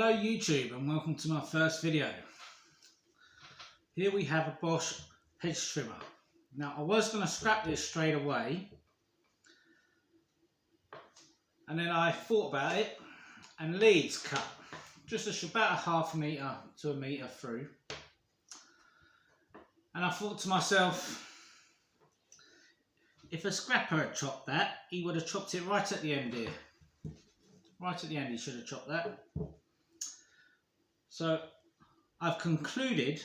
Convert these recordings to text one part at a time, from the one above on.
Hello YouTube and welcome to my first video. Here we have a Bosch hedge trimmer. Now I was going to scrap this straight away and then I thought about it and leads cut just about a half a metre to a metre through, and I thought to myself, if a scrapper had chopped that, he would have chopped it right at the end here. Right at the end he should have chopped that. So I've concluded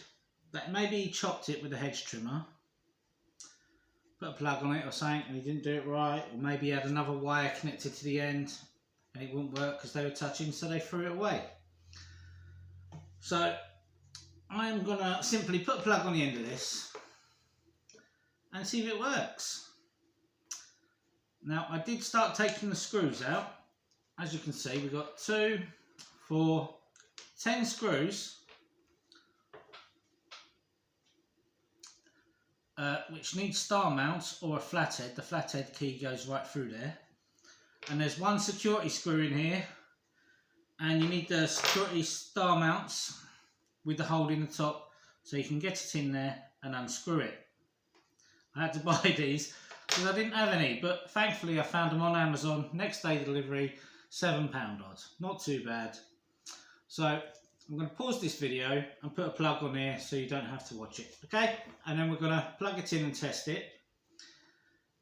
that maybe he chopped it with a hedge trimmer, put a plug on it or something and he didn't do it right, or maybe he had another wire connected to the end and it wouldn't work because they were touching, so they threw it away. So I'm going to simply put a plug on the end of this and see if it works. Now I did start taking the screws out. As you can see, we've got 2, 4, 10 screws, which need star mounts or a flathead. The flathead key goes right through there. And there's one security screw in here, and you need the security star mounts with the hole in the top so you can get it in there and unscrew it. I had to buy these because I didn't have any, but thankfully I found them on Amazon, next day delivery, £7 odd, not too bad. So I'm going to pause this video and put a plug on here so you don't have to watch it, okay? And then we're going to plug it in and test it.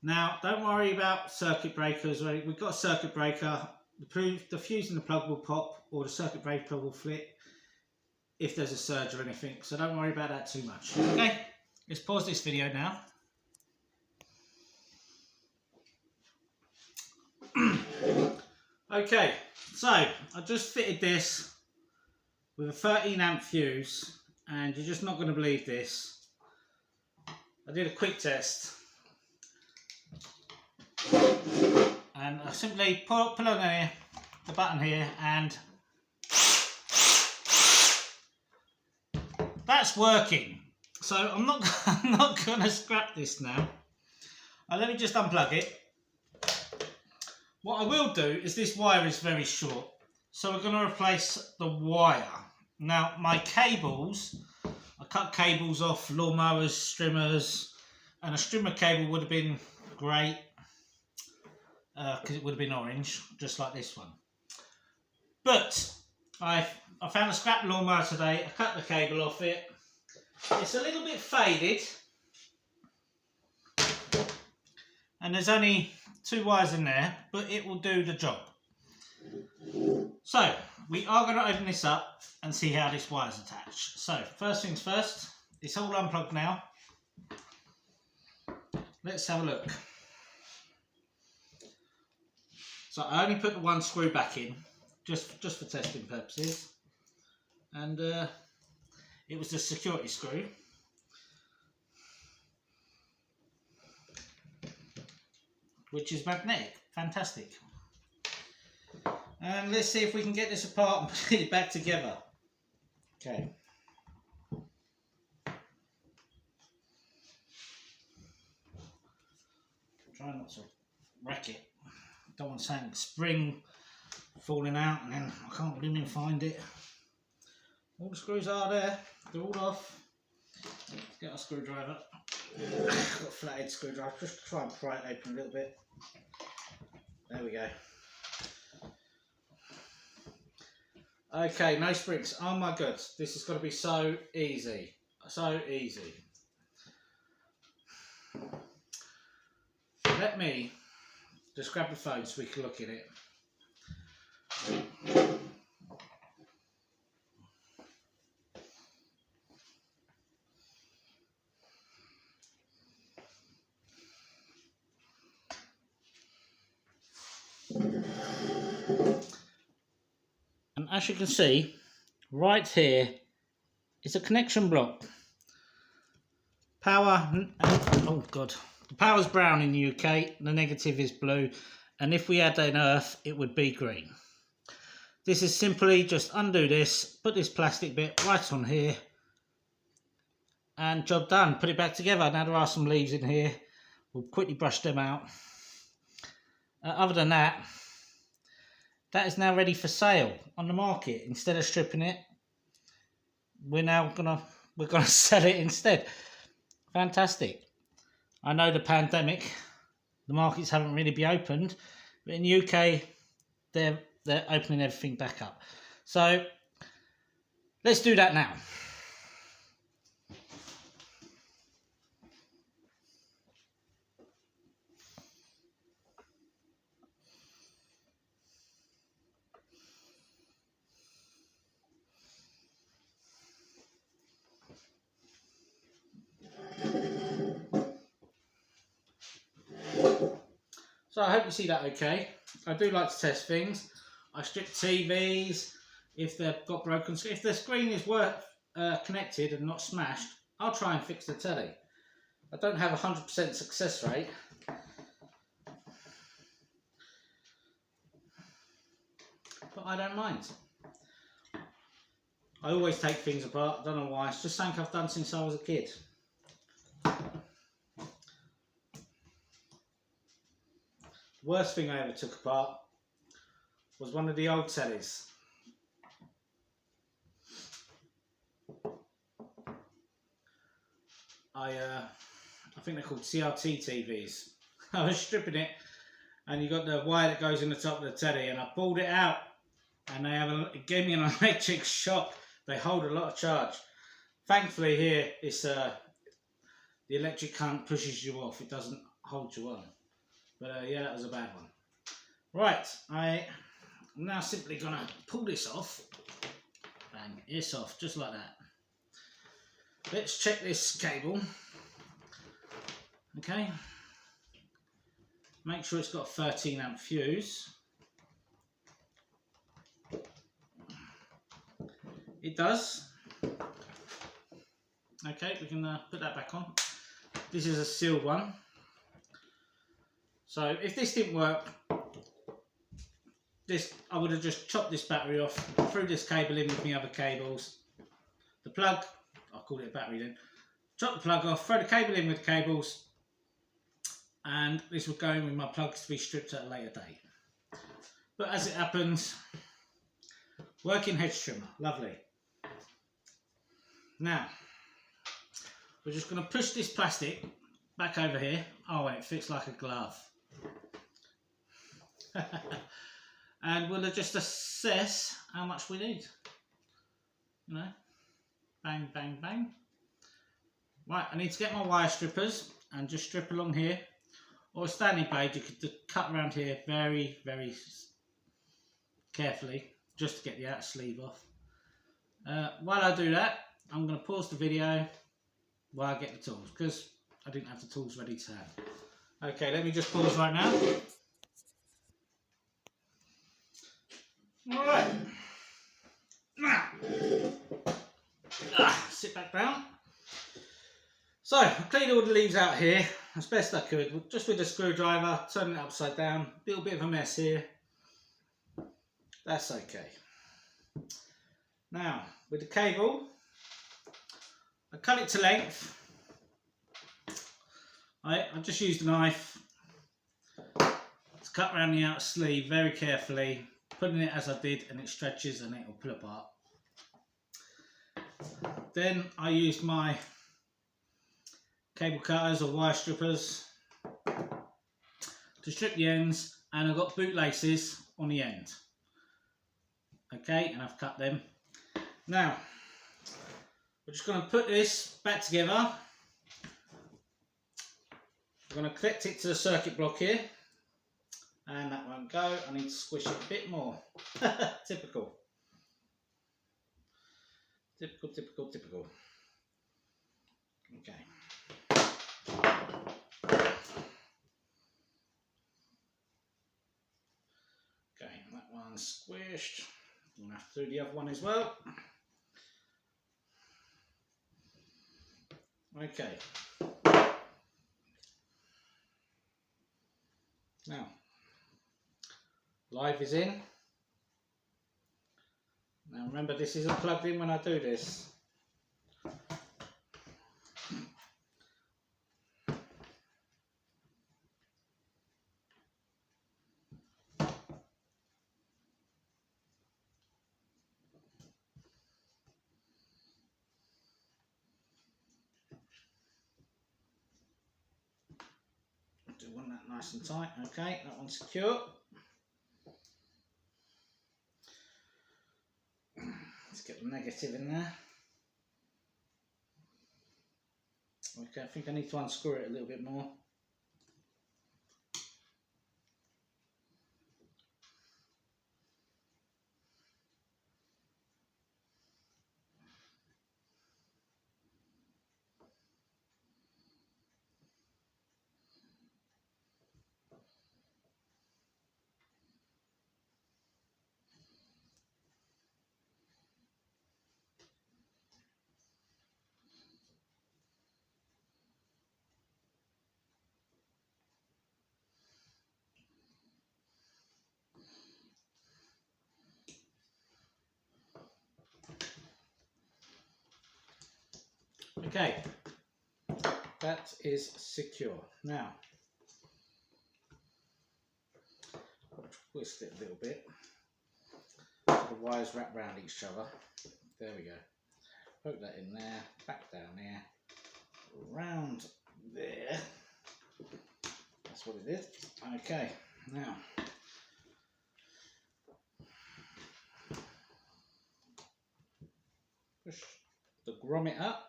Now, don't worry about circuit breakers. We've got a circuit breaker. The fuse in the plug will pop, or the circuit breaker will flip if there's a surge or anything. So don't worry about that too much, okay? Let's pause this video now. Okay, so I just fitted this with a 13 amp fuse, and you're just not going to believe this. I did a quick test and I simply pull on here, the button here, and that's working. So I'm not going to scrap this now. Let me just unplug it. What I will do is, this wire is very short, so we're going to replace the wire. Now my cables, I cut cables off lawnmowers, trimmers, and a trimmer cable would have been great because it would have been orange, just like this one. But I found a scrap lawnmower today. I cut the cable off it. It's a little bit faded, and there's only 2 wires in there, but it will do the job. So we are going to open this up and see how this wire's attached. So first things first, it's all unplugged now. Let's have a look. So I only put the 1 screw back in, just for testing purposes, and it was the security screw. Which is magnetic, fantastic. And let's see if we can get this apart and put it back together. Okay. Try not to wreck it. Don't want something spring falling out and then I can't really find it. All the screws are there, they're all off. Let's get our screwdriver. Got a flathead screwdriver, just try and pry it open a little bit. There we go. Okay, no springs. Oh my god, this is going to be so easy. So easy. Let me just grab the phone so we can look at it. And as you can see, right here is a connection block. Power, oh god, the power's brown in the UK, the negative is blue, and if we had an earth, it would be green. This is simply just undo this, put this plastic bit right on here, and job done. Put it back together. Now there are some leaves in here, we'll quickly brush them out. Other than that, that is now ready for sale on the market. Instead of stripping it, we're gonna sell it instead. Fantastic. I know the pandemic, the markets haven't really been opened, but in the UK they're opening everything back up. So let's do that now. So I hope you see that okay. I do like to test things. I strip TVs if they've got broken. If the screen is connected and not smashed, I'll try and fix the telly. I don't have a 100% success rate. But I don't mind. I always take things apart. I don't know why. It's just something I've done since I was a kid. Worst thing I ever took apart was one of the old tellies. I think they're called CRT TVs. I was stripping it, and you got the wire that goes in the top of the telly, and I pulled it out, and it gave me an electric shock. They hold a lot of charge. Thankfully here, it's the electric current pushes you off. It doesn't hold you on. But yeah, that was a bad one. Right, I'm now simply going to pull this off. Bang, it's off, just like that. Let's check this cable. Okay. Make sure it's got a 13 amp fuse. It does. Okay, we can put that back on. This is a sealed one. So if this didn't work, I would have just chopped this battery off, threw this cable in with my other cables. The plug, I'll call it a battery then. Chop the plug off, throw the cable in with the cables, and this would go in with my plugs to be stripped at a later date. But as it happens, working hedge trimmer, lovely. Now, we're just going to push this plastic back over here. Oh, and it fits like a glove. And we'll just assess how much we need. You know, bang, bang, bang. Right, I need to get my wire strippers and just strip along here. Or a standing blade, you could cut around here very, very carefully, just to get the outer sleeve off. While I do that, I'm going to pause the video while I get the tools, because I didn't have the tools ready to hand. Okay, let me just pause right now. Alright. Now, sit back down. So, I cleaned all the leaves out here as best I could, just with a screwdriver, turning it upside down. A little bit of a mess here. That's okay. Now, with the cable, I cut it to length. I just used a knife to cut around the outer sleeve very carefully, putting it as I did, and it stretches and it will pull apart. Then I used my cable cutters or wire strippers to strip the ends, and I've got bootlaces on the end. Okay, and I've cut them. Now, we're just going to put this back together. We're going to connect it to the circuit block here, and that won't go. I need to squish it a bit more. Typical. Typical, typical, typical. Okay. Okay, that one's squished. I'm going to have to do the other one as well. Okay. Now, live is in. Now remember, this isn't plugged in when I do this. we want that nice and tight. Okay, that one's secure. Let's get the negative in there. Okay, I think I need to unscrew it a little bit more. Okay, that is secure. Now, twist it a little bit so the wires wrap around each other. There we go. Poke that in there, back down there, round there. That's what it is. Okay, now push the grommet up.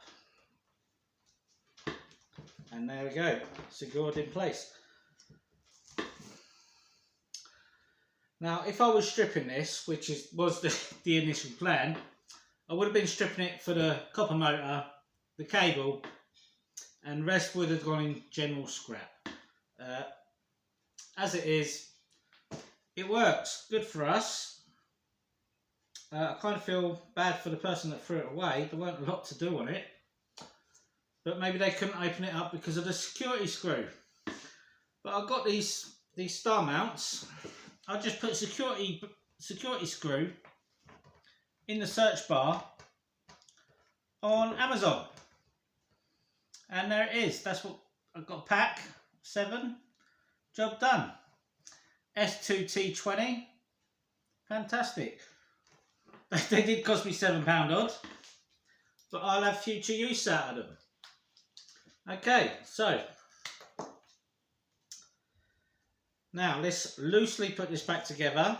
And there we go, secured in place. Now, if I was stripping this, which was the initial plan, I would have been stripping it for the copper motor, the cable, and the rest would have gone in general scrap. As it is, it works. Good for us. I kind of feel bad for the person that threw it away. There weren't a lot to do on it. But maybe they couldn't open it up because of the security screw. But I've got these star mounts. I just put security screw in the search bar on Amazon. And there it is. That's what I've got. Pack 7. Job done. S2T20. Fantastic. They did cost me £7 odd. But I'll have future use out of them. Okay, so now let's loosely put this back together.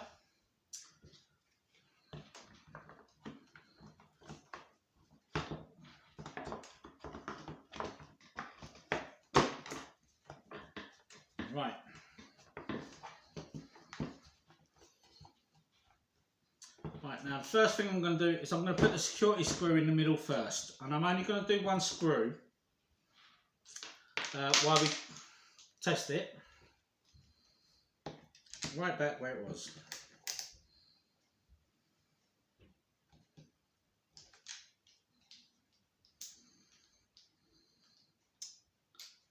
Right. Right, now the first thing I'm going to do is I'm going to put the security screw in the middle first. And I'm only going to do one screw. While we test it, right back where it was.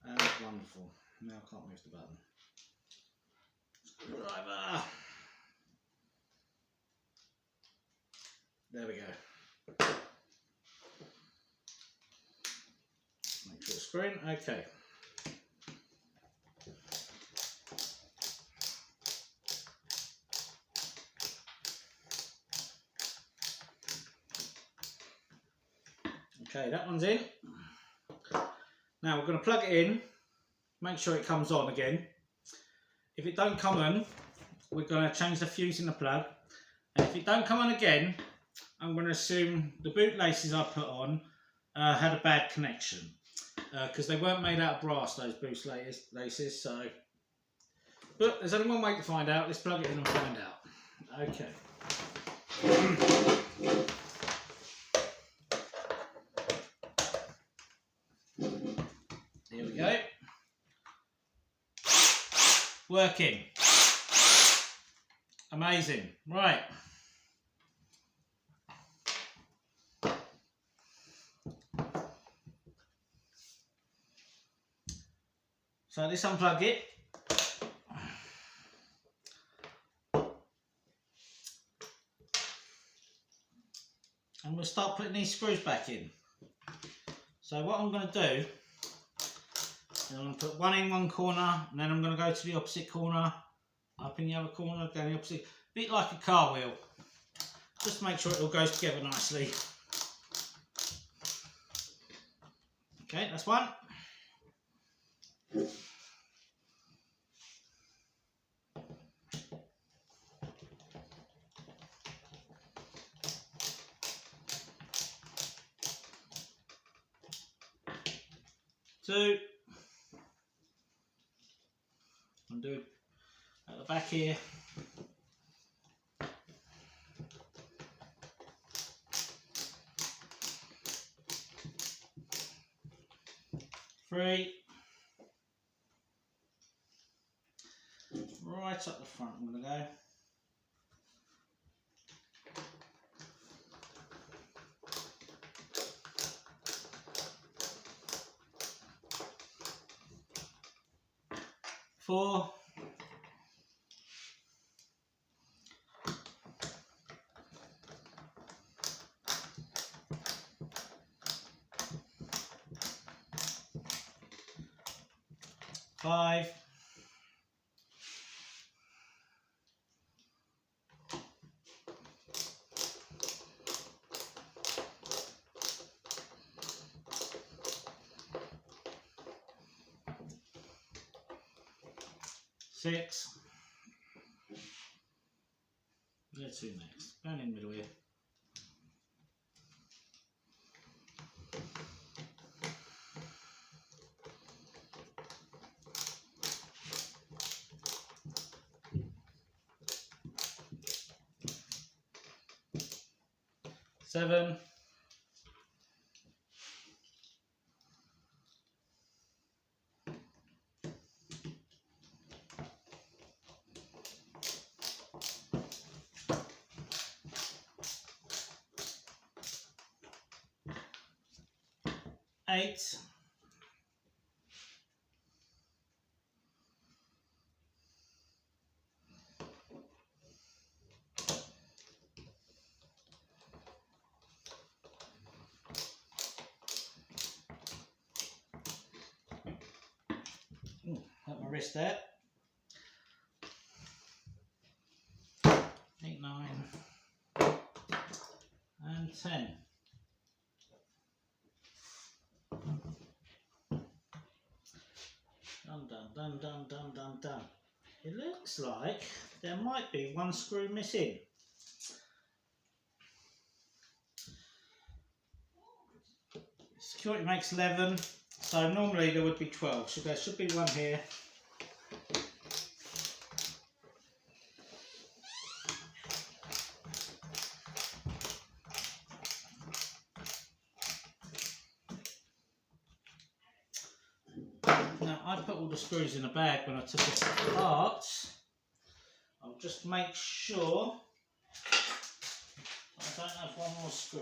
Wonderful. Now I can't move the button. Screwdriver. There we go. Make sure it's screwing. Okay. Okay, that one's in. Now we're going to plug it in, make sure it comes on again. If it don't come on, we're going to change the fuse in the plug. And if it don't come on again, I'm going to assume the boot laces I put on had a bad connection. Because they weren't made out of brass, those boot laces. So, but there's only one way to find out. Let's plug it in and find out. Okay. Here we go. Working. Amazing. Right. So let's unplug it. And we'll start putting these screws back in. So what I'm going to do, I'm going to put one in one corner, and then I'm going to go to the opposite corner, up in the other corner, down the opposite, a bit like a car wheel. Just to make sure it all goes together nicely. Okay, that's one. 2. Undo at the back here. 3. Right up the front I'm going to go. 4. 5. 6. Where to next? Down in the middle here. 7. 8. 'Hurt my wrist there. 8, 9, and 10. Done. It looks like there might be one screw missing. Security makes 11, so normally there would be 12, so there should be one here. Now, I put all the screws in a bag when I took it apart. I'll just make sure I don't have one more screw.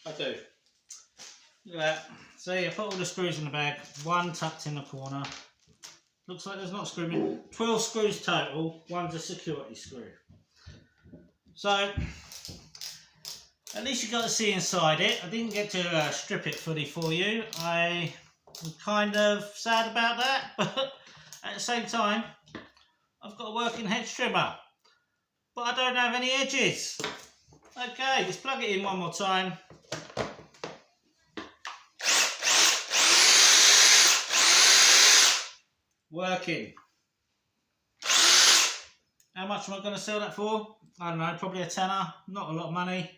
I do. Look at that. See, I put all the screws in the bag, one tucked in the corner. Looks like there's not a screw in. 12 screws total, one's a security screw. So, at least you got to see inside it. I didn't get to strip it fully for you. I am kind of sad about that, but at the same time, I've got a working hedge trimmer, but I don't have any edges. Okay, just plug it in one more time. Working. How much am I going to sell that for? I don't know, probably a tenner. Not a lot of money.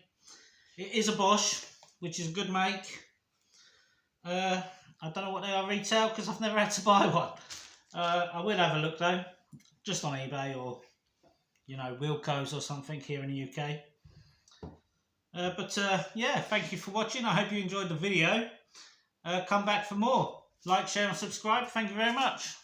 It is a Bosch, which is a good make. I don't know what they are retail because I've never had to buy one. I will have a look though, just on eBay or, you know, Wilco's or something here in the UK. Yeah, thank you for watching. I hope you enjoyed the video. Come back for more. Like, share and subscribe. Thank you very much.